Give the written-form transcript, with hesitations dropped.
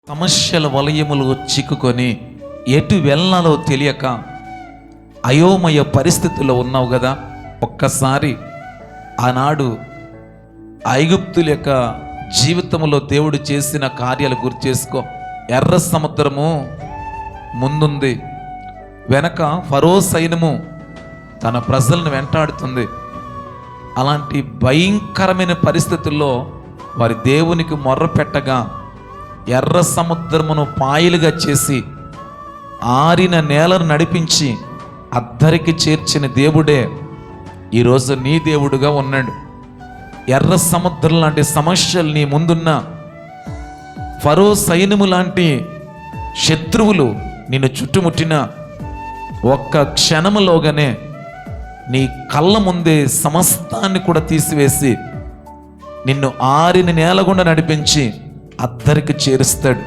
సమస్యల వలయములు చిక్కుకొని ఎటు వెళ్ళాలో తెలియక అయోమయ పరిస్థితుల్లో ఉన్నావు కదా. ఒక్కసారి ఆనాడు ఐగుప్తుల యొక్క జీవితంలో దేవుడు చేసిన కార్యాలు గుర్తు చేసుకో. ఎర్ర సముద్రము ముందుంది, వెనక ఫరో సైన్యము తన ప్రజలను వెంటాడుతుంది. అలాంటి భయంకరమైన పరిస్థితుల్లో వారి దేవునికి మొర్ర పెట్టగా ఎర్ర సముద్రమును పాయలుగా చేసి ఆరిన నేలను నడిపించి అద్దరికి చేర్చిన దేవుడే ఈరోజు నీ దేవుడుగా ఉన్నాడు. ఎర్ర సముద్రం లాంటి సమస్యలు నీ ముందున్న, ఫరో సైన్యము లాంటి శత్రువులు నిన్ను చుట్టుముట్టిన ఒక్క క్షణములోగానే నీ కళ్ళ ముందే సమస్తాన్ని కూడా తీసివేసి నిన్ను ఆరిన నేల గుండా నడిపించి అద్దరికి చేరుస్తాడు.